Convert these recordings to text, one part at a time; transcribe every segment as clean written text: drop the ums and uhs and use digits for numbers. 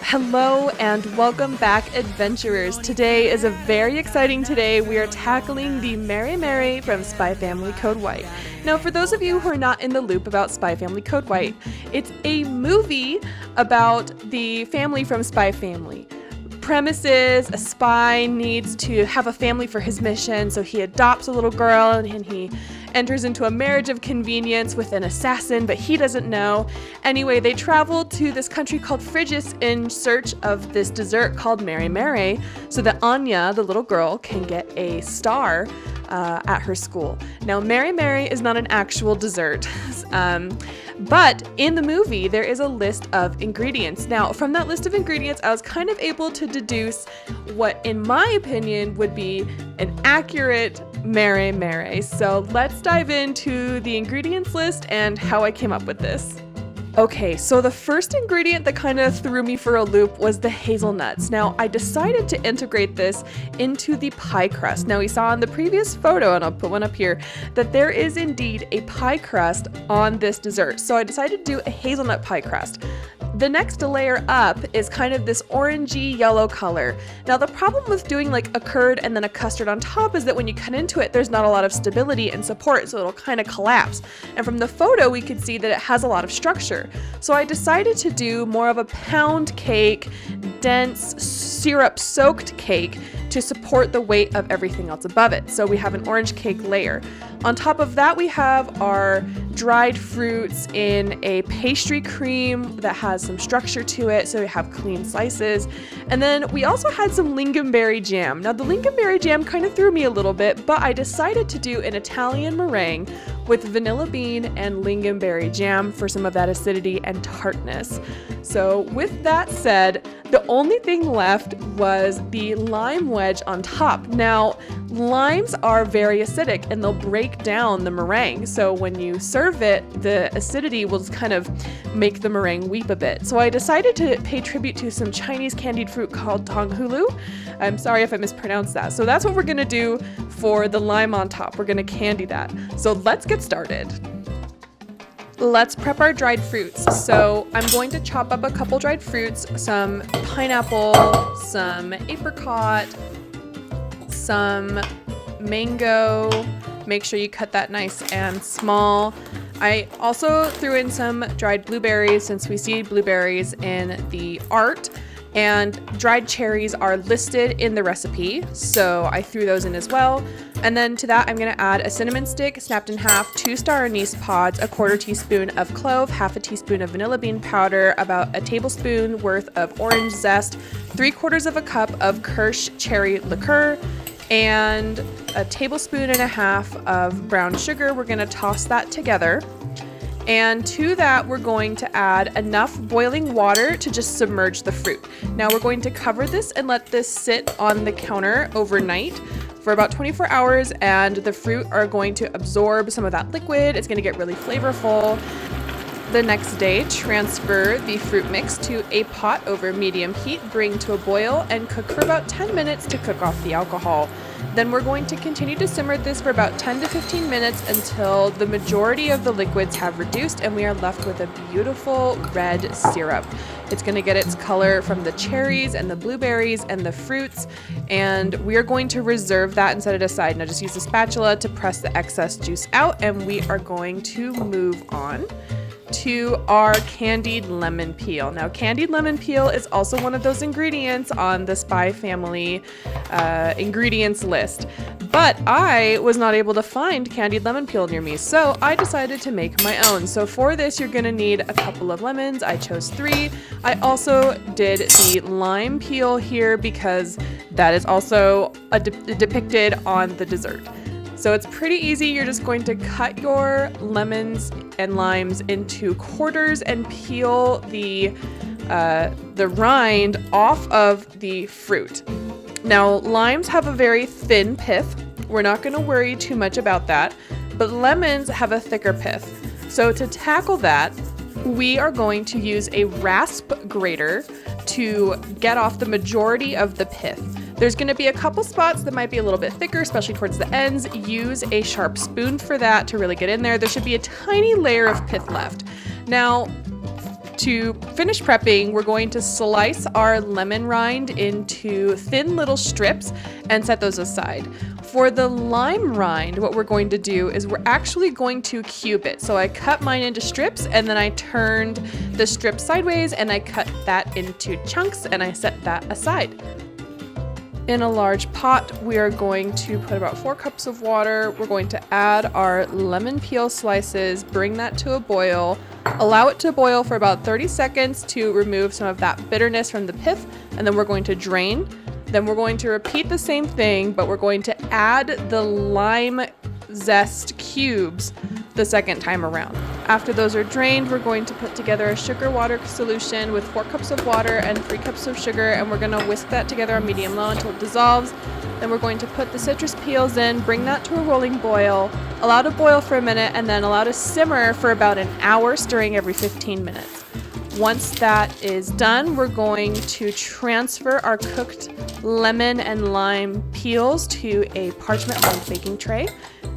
Hello and welcome back, adventurers. Today is a very exciting day. We are tackling the Meremere from Spy Family Code White. Now, for those of you who are not in the loop about Spy Family Code White, it's a movie about the family from Spy Family. Premises: a spy needs to have a family for his mission, so he adopts a little girl and he enters into a marriage of convenience with an assassin, but he doesn't know. Anyway, they travel to this country called Frigis in search of this dessert called Meremere, so that Anya, the little girl, can get a star at her school. Now, Meremere is not an actual dessert, but in the movie, there is a list of ingredients. Now, from that list of ingredients, I was kind of able to deduce what, in my opinion, would be an accurate Meremere. So let's dive into the ingredients list and how I came up with this. Okay, so the first ingredient that kind of threw me for a loop was the hazelnuts. Now, I decided to integrate this into the pie crust. Now, we saw in the previous photo, and I'll put one up here, that there is indeed a pie crust on this dessert. So I decided to do a hazelnut pie crust. The next layer up is kind of this orangey yellow color. Now, the problem with doing like a curd and then a custard on top is that when you cut into it, there's not a lot of stability and support, so it'll kind of collapse. And from the photo, we could see that it has a lot of structure. So I decided to do more of a pound cake, dense, syrup-soaked cake to support the weight of everything else above it. So we have an orange cake layer. On top of that, we have our dried fruits in a pastry cream that has some structure to it, so we have clean slices. And then we also had some Lingonberry jam. Now, the Lingonberry jam kind of threw me a little bit, but I decided to do an Italian meringue with vanilla bean and Lingonberry jam for some of that acidity and tartness. So with that said, the only thing left was the lime wedge on top. Now, limes are very acidic and they'll break down the meringue. So when you serve it, the acidity will kind of make the meringue weep a bit. So I decided to pay tribute to some Chinese candied fruit called Tanghulu. I'm sorry if I mispronounced that. So that's what we're gonna do for the lime on top. We're gonna candy that. So let's get started. Let's prep our dried fruits. So I'm going to chop up a couple dried fruits, some pineapple, some apricot, some mango. Make sure you cut that nice and small. I also threw in some dried blueberries since we see blueberries in the art, and dried cherries are listed in the recipe, so I threw those in as well. And then to that, I'm gonna add a cinnamon stick snapped in half, 2 star anise pods, a 1/4 teaspoon of clove, 1/2 teaspoon of vanilla bean powder, about a tablespoon worth of orange zest, 3/4 of a cup of Kirsch cherry liqueur, and a 1.5 tablespoons of brown sugar. We're gonna toss that together. And to that, we're going to add enough boiling water to just submerge the fruit. Now we're going to cover this and let this sit on the counter overnight for about 24 hours, and the fruit are going to absorb some of that liquid. It's going to get really flavorful. The next day, transfer the fruit mix to a pot over medium heat, bring to a boil, and cook for about 10 minutes to cook off the alcohol. Then we're going to continue to simmer this for about 10 to 15 minutes until the majority of the liquids have reduced and we are left with a beautiful red syrup. It's going to get its color from the cherries and the blueberries and the fruits, and we are going to reserve that and set it aside. Now just use a spatula to press the excess juice out, and we are going to move on to our candied lemon peel. Now, candied lemon peel is also one of those ingredients on the Spy Family ingredients list, but I was not able to find candied lemon peel near me, so I decided to make my own. So for this, you're gonna need a couple of lemons. I chose 3. I also did the lime peel here because that is also depicted on the dessert. So it's pretty easy. You're just going to cut your lemons and limes into quarters and peel the rind off of the fruit. Now, limes have a very thin pith. We're not going to worry too much about that, but lemons have a thicker pith. So to tackle that, we are going to use a rasp grater to get off the majority of the pith. There's going to be a couple spots that might be a little bit thicker, especially towards the ends. Use a sharp spoon for that to really get in there. There should be a tiny layer of pith left. Now, To finish prepping, we're going to slice our lemon rind into thin little strips and set those aside. For the lime rind, what we're going to do is we're actually going to cube it. So I cut mine into strips and then I turned the strip sideways and I cut that into chunks and I set that aside. In a large pot, we are going to put about 4 cups of water. We're going to add our lemon peel slices, bring that to a boil, allow it to boil for about 30 seconds to remove some of that bitterness from the pith, and then we're going to drain. Then we're going to repeat the same thing, but we're going to add the lime zest cubes the second time around. After those are drained, we're going to put together a sugar water solution with 4 cups of water and 3 cups of sugar, and we're going to whisk that together on medium-low until it dissolves. Then we're going to put the citrus peels in, bring that to a rolling boil, allow to boil for a minute, and then allow to simmer for about an hour, stirring every 15 minutes. Once that is done, we're going to transfer our cooked lemon and lime peels to a parchment-lined baking tray,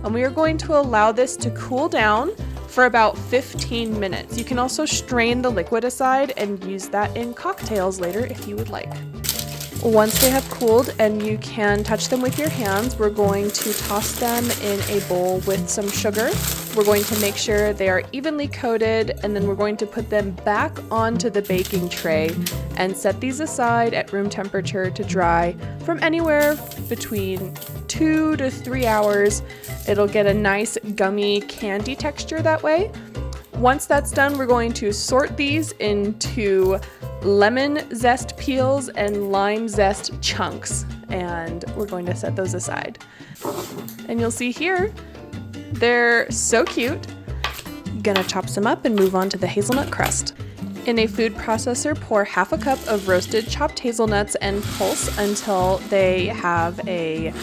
and we are going to allow this to cool down for about 15 minutes. You can also strain the liquid aside and use that in cocktails later if you would like. Once they have cooled and you can touch them with your hands, we're going to toss them in a bowl with some sugar. We're going to make sure they are evenly coated, and then we're going to put them back onto the baking tray and set these aside at room temperature to dry from anywhere between 2 to 3 hours. It'll get a nice gummy candy texture that way. Once that's done, we're going to sort these into lemon zest peels and lime zest chunks, and we're going to set those aside. And you'll see here, they're so cute. Gonna chop some up and move on to the hazelnut crust. In a food processor, pour half a cup of roasted chopped hazelnuts and pulse until they have a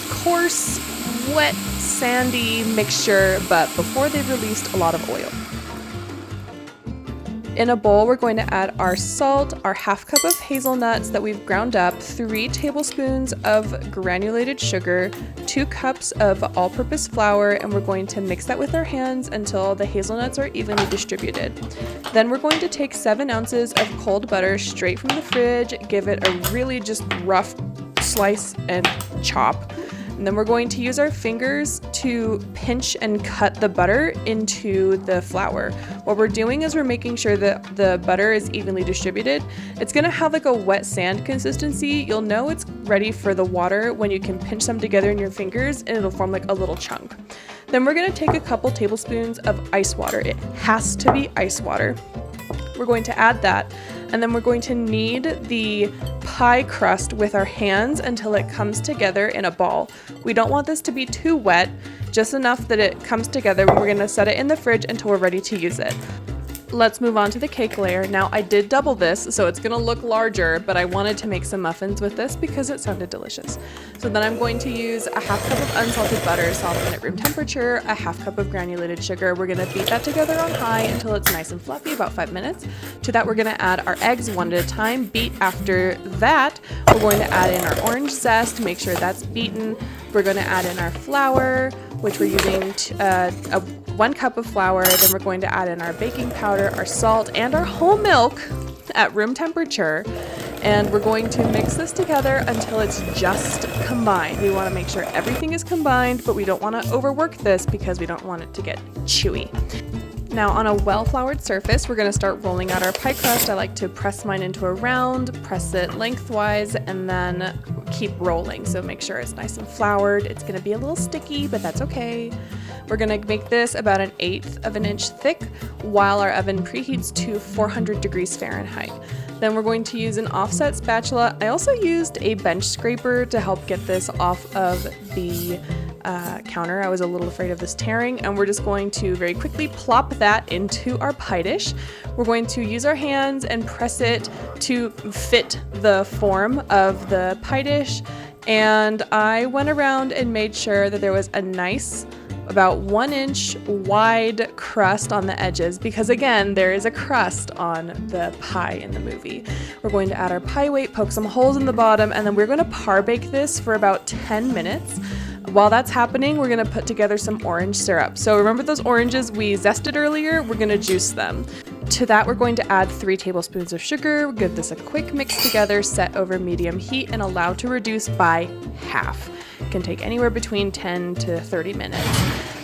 coarse, wet, sandy mixture, but before they've released a lot of oil. In a bowl, we're going to add our salt, our half cup of hazelnuts that we've ground up, 3 tablespoons of granulated sugar, 2 cups of all-purpose flour, and we're going to mix that with our hands until the hazelnuts are evenly distributed. Then we're going to take 7 ounces of cold butter straight from the fridge, give it a really just rough slice and chop. And then we're going to use our fingers to pinch and cut the butter into the flour. What we're doing is we're making sure that the butter is evenly distributed. It's gonna have like a wet sand consistency. You'll know it's ready for the water when you can pinch them together in your fingers and it'll form like a little chunk. Then we're gonna take a couple tablespoons of ice water. It has to be ice water. We're going to add that, and then we're going to knead the pie crust with our hands until it comes together in a ball. We don't want this to be too wet, just enough that it comes together. We're going to set it in the fridge until we're ready to use it. Let's move on to the cake layer. Now I did double this, so it's gonna look larger, but I wanted to make some muffins with this because it sounded delicious. So then I'm going to use a half cup of unsalted butter, softened at room temperature, a half cup of granulated sugar. We're gonna beat that together on high until it's nice and fluffy, about 5 minutes. To that, we're gonna add our eggs one at a time, beat after that. We're going to add in our orange zest, make sure that's beaten. We're gonna add in our flour, which we're using 1 cup of flour. Then we're going to add in our baking powder, our salt, and our whole milk at room temperature. And we're going to mix this together until it's just combined. We want to make sure everything is combined, but we don't want to overwork this because we don't want it to get chewy. Now on a well-floured surface, we're going to start rolling out our pie crust. I like to press mine into a round, press it lengthwise, and then keep rolling. So make sure it's nice and floured. It's going to be a little sticky, but that's okay. We're going to make this about 1/8 of an inch thick while our oven preheats to 400 degrees Fahrenheit. Then we're going to use an offset spatula. I also used a bench scraper to help get this off of the counter. I was a little afraid of this tearing, and we're just going to very quickly plop that into our pie dish. We're going to use our hands and press it to fit the form of the pie dish, and I went around and made sure that there was a nice about 1 inch wide crust on the edges, because again, there is a crust on the pie in the movie. We're going to add our pie weight, poke some holes in the bottom, and then we're going to par bake this for about 10 minutes. While that's happening, we're going to put together some orange syrup. So remember those oranges we zested earlier? We're going to juice them. To that, we're going to add 3 tablespoons of sugar, give this a quick mix together, set over medium heat, and allow to reduce by half. It can take anywhere between 10 to 30 minutes.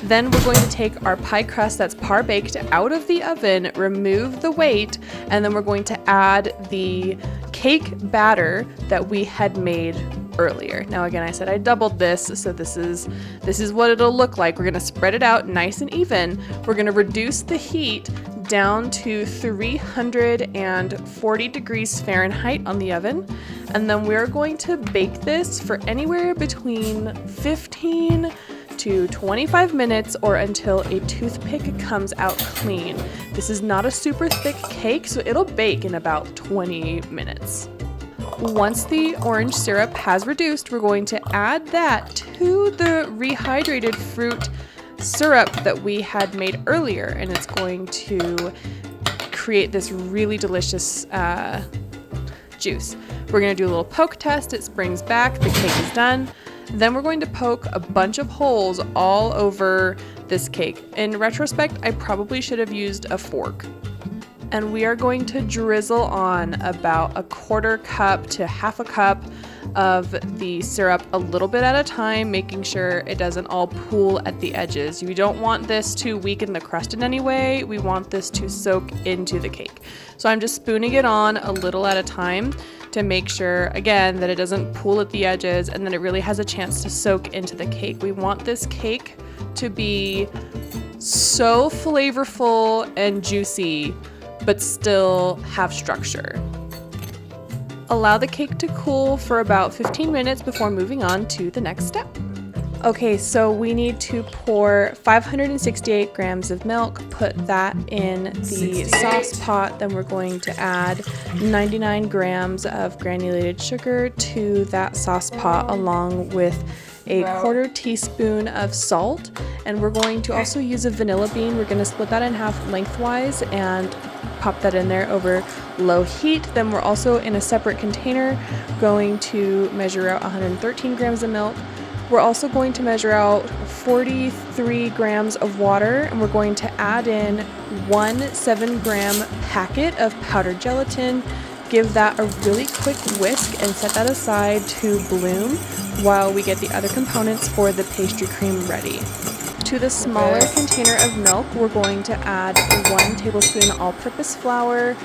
Then we're going to take our pie crust that's par baked out of the oven, remove the weight, and then we're going to add the cake batter that we had made earlier. Now again, I said I doubled this, so this is what it'll look like. We're gonna spread it out nice and even. We're gonna reduce the heat down to 340 degrees Fahrenheit on the oven, and then we're going to bake this for anywhere between 15 to 25 minutes or until a toothpick comes out clean. This is not a super thick cake, so it'll bake in about 20 minutes. Once the orange syrup has reduced, we're going to add that to the rehydrated fruit syrup that we had made earlier, and it's going to create this really delicious juice. We're going to do a little poke test. It springs back, the cake is done. Then we're going to poke a bunch of holes all over this cake. In retrospect, I probably should have used a fork. And we are going to drizzle on about 1/4 cup to 1/2 cup of the syrup a little bit at a time, making sure it doesn't all pool at the edges. You don't want this to weaken the crust in any way. We want this to soak into the cake. So I'm just spooning it on a little at a time to make sure, again, that it doesn't pool at the edges and that it really has a chance to soak into the cake. We want this cake to be so flavorful and juicy, but still have structure. Allow the cake to cool for about 15 minutes before moving on to the next step. Okay, so we need to pour 568 grams of milk, put that in the sauce pot, then we're going to add 99 grams of granulated sugar to that sauce pot along with a 1/4 teaspoon of salt, and we're going to also use a vanilla bean. We're going to split that in half lengthwise and pop that in there over low heat. Then we're also in a separate container going to measure out 113 grams of milk. We're also going to measure out 43 grams of water, and we're going to add in 1 7-gram packet of powdered gelatin. Give that a really quick whisk and set that aside to bloom while we get the other components for the pastry cream ready. To the smaller container of milk, we're going to add 1 tablespoon all-purpose flour,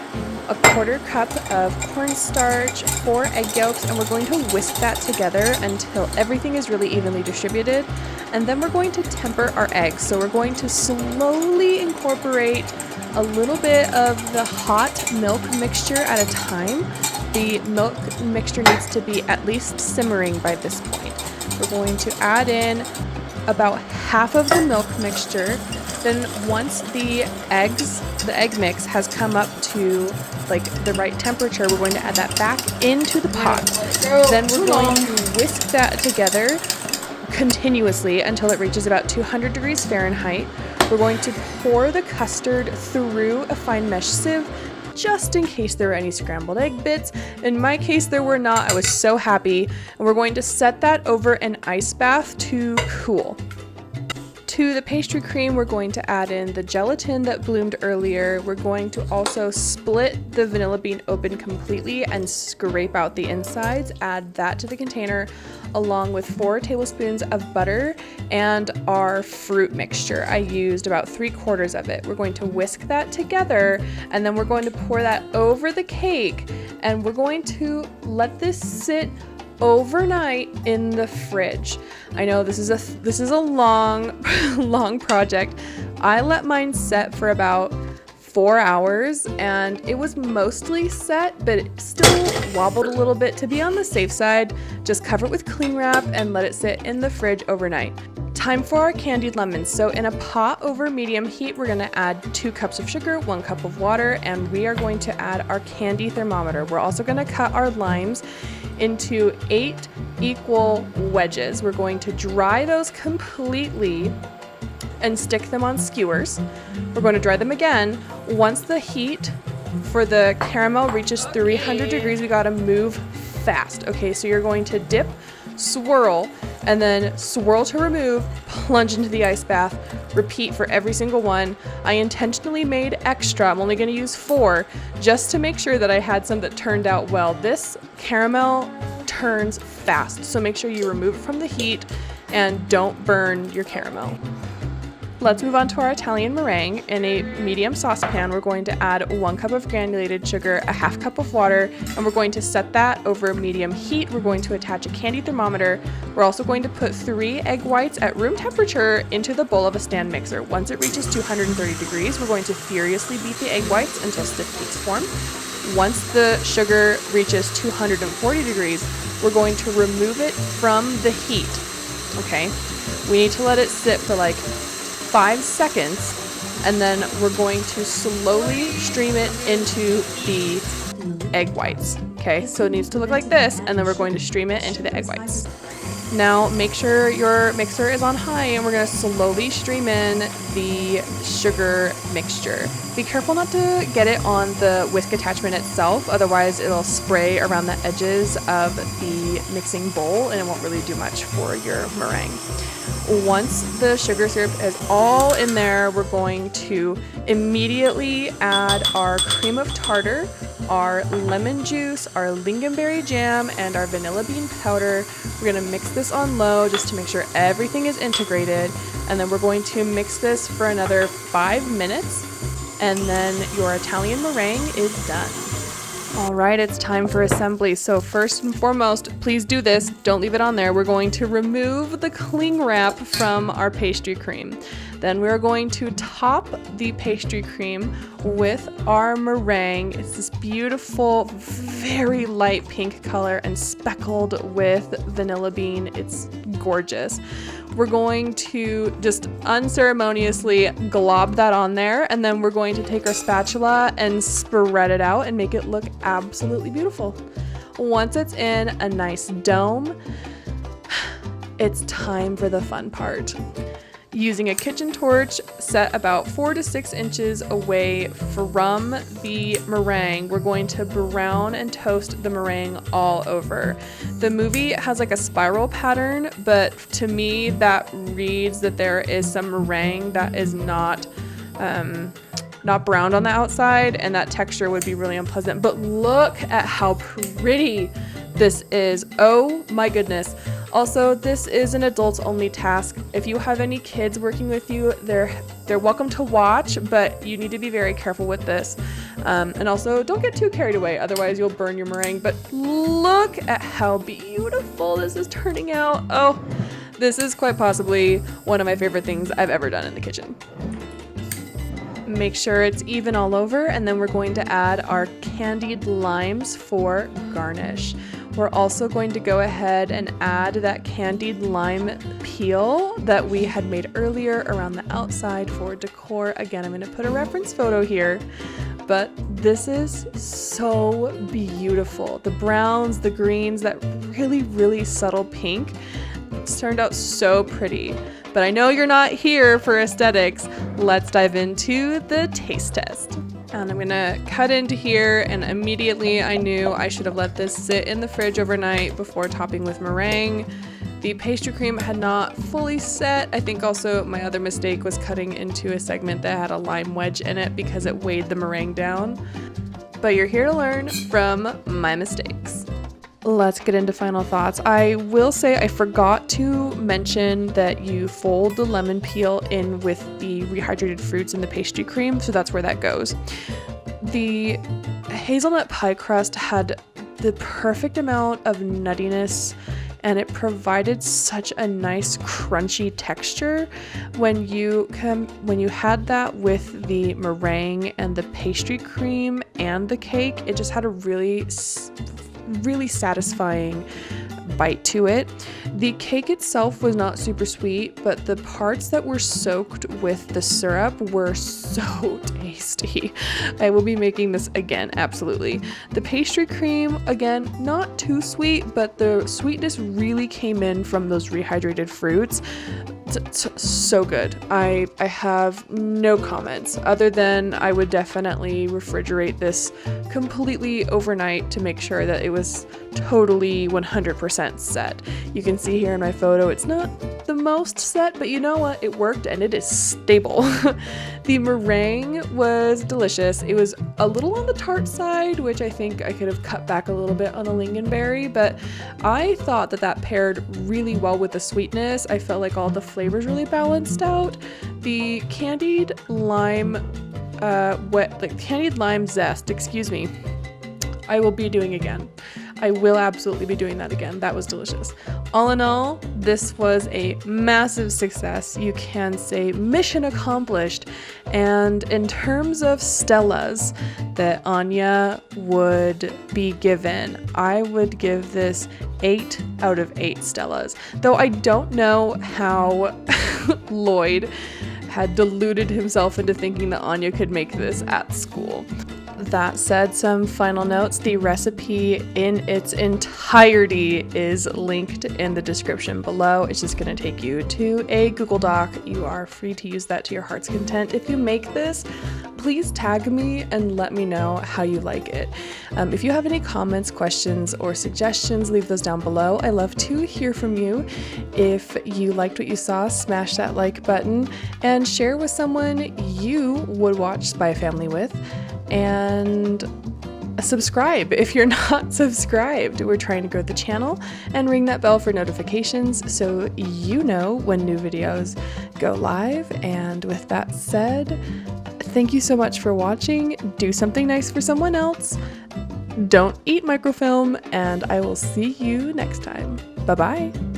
1/4 cup of cornstarch, 4 egg yolks, and we're going to whisk that together until everything is really evenly distributed. And then we're going to temper our eggs. So we're going to slowly incorporate a little bit of the hot milk mixture at a time. The milk mixture needs to be at least simmering by this point. We're going to add in about half of the milk mixture. Then once the egg mix has come up to like the right temperature, we're going to add that back into the pot. Then we're going to whisk that together continuously until it reaches about 200 degrees Fahrenheit. We're going to pour the custard through a fine mesh sieve just in case there were any scrambled egg bits. In my case, there were not. I was so happy. And we're going to set that over an ice bath to cool. To the pastry cream, we're going to add in the gelatin that bloomed earlier. We're going to also split the vanilla bean open completely and scrape out the insides. Add that to the container along with 4 tablespoons of butter and our fruit mixture. I used about 3/4 of it. We're going to whisk that together and then we're going to pour that over the cake, and we're going to let this sit overnight in the fridge. I know this is a long project. I let mine set for about 4 hours and it was mostly set, but it still wobbled a little bit. To be on the safe side, just cover it with cling wrap and let it sit in the fridge overnight. Time for our candied lemons. So in a pot over medium heat, we're going to add 2 cups of sugar, 1 cup of water, and we are going to add our candy thermometer. We're also going to cut our limes into 8 equal wedges. We're going to dry those completely and stick them on skewers. We're going to dry them again. Once the heat for the caramel reaches 300 degrees, we got to move fast. Okay, so you're going to dip swirl, and then swirl to remove, plunge into the ice bath, repeat for every single one. I intentionally made extra, I'm only going to use 4, just to make sure that I had some that turned out well. This caramel turns fast, so make sure you remove it from the heat and don't burn your caramel. Let's move on to our Italian meringue. In a medium saucepan, we're going to add 1 cup of granulated sugar, a half cup of water, and we're going to set that over medium heat. We're going to attach a Candied thermometer. We're also going to put 3 egg whites at room temperature into the bowl of a stand mixer. Once it reaches 230 degrees, we're going to furiously beat the egg whites until stiff peaks form. Once the sugar reaches 240 degrees, we're going to remove it from the heat, okay? We need to let it sit for like 5 seconds, and then we're going to slowly stream it into the egg whites. Okay, so it needs to look like this, and then we're going to stream it into the egg whites. Now make sure your mixer is on high, and we're going to slowly stream in the sugar mixture. Be careful not to get it on the whisk attachment itself, otherwise it'll spray around the edges of the mixing bowl and it won't really do much for your meringue. Once the sugar syrup is all in there, we're going to immediately add our cream of tartar, our lemon juice, our lingonberry jam, and our vanilla bean powder. We're going to mix this on low just to make sure everything is integrated, and then we're going to mix this for another 5 minutes, and then your Italian meringue is done. All right, it's time for assembly. So first and foremost, please do this. Don't leave it on there. We're going to remove the cling wrap from our pastry cream. Then we're going to top the pastry cream with our meringue. It's this beautiful, very light pink color and speckled with vanilla bean. It's gorgeous. We're going to just unceremoniously glob that on there, and then we're going to take our spatula and spread it out and make it look absolutely beautiful. Once it's in a nice dome, it's time for the fun part. Using a kitchen torch set about 4 to 6 inches away from the meringue, we're going to brown and toast the meringue all over. The movie has like a spiral pattern, but to me that reads that there is some meringue that is not browned on the outside, and that texture would be really unpleasant. But look at how pretty this is. Oh my goodness. Also, this is an adults only task. If you have any kids working with you, they're welcome to watch, but you need to be very careful with this. And also, don't get too carried away, otherwise you'll burn your meringue. But look at how beautiful this is turning out. Oh, this is quite possibly one of my favorite things I've ever done in the kitchen. Make sure it's even all over, and then we're going to add our candied limes for garnish. We're also going to go ahead and add that candied lime peel that we had made earlier around the outside for decor. Again, I'm going to put a reference photo here, but this is so beautiful. The browns, the greens, that really, really subtle pink. It's turned out so pretty. But I know you're not here for aesthetics. Let's dive into the taste test. And I'm gonna cut into here, and immediately I knew I should have let this sit in the fridge overnight before topping with meringue. The pastry cream had not fully set. I think also my other mistake was cutting into a segment that had a lime wedge in it because it weighed the meringue down. But you're here to learn from my mistakes. Let's get into final thoughts. I will say I forgot to mention that you fold the lemon peel in with the rehydrated fruits in the pastry cream, so that's where that goes. The hazelnut pie crust had the perfect amount of nuttiness, and it provided such a nice crunchy texture. When you had that with the meringue and the pastry cream and the cake, it just had a really satisfying bite to it. The cake itself was not super sweet, but the parts that were soaked with the syrup were so tasty. I will be making this again, absolutely. The pastry cream, again, not too sweet, but the sweetness really came in from those rehydrated fruits. So good. I have no comments other than I would definitely refrigerate this completely overnight to make sure that it was totally 100% set. You can see here in my photo it's not the most set, but you know what? It worked and it is stable. The meringue was delicious. It was a little on the tart side, which I think I could have cut back a little bit on the lingonberry, but I thought that paired really well with the sweetness. I felt like all the flavors really balanced out. The candied lime candied lime zest, excuse me, I will be doing again. I will absolutely be doing that again. That was delicious. All in all, this was a massive success. You can say mission accomplished. And in terms of Stellas that Anya would be given, I would give this 8 out of 8 Stellas. Though I don't know how Lloyd had deluded himself into thinking that Anya could make this at school. That said, some final notes. The recipe in its entirety is linked in the description below. It's just going to take you to a Google Doc. You are free to use that to your heart's content. If you make this, please tag me and let me know how you like it. If you have any comments, questions, or suggestions, leave those down below. I love to hear from you. If you liked what you saw, smash that like button and share with someone you would watch Spy Family with. And subscribe if you're not subscribed. We're trying to grow the channel, and ring that bell for notifications so you know when new videos go live. And with that said, thank you so much for watching. Do something nice for someone else. Don't eat microfilm, and I will see you next time. Bye-bye.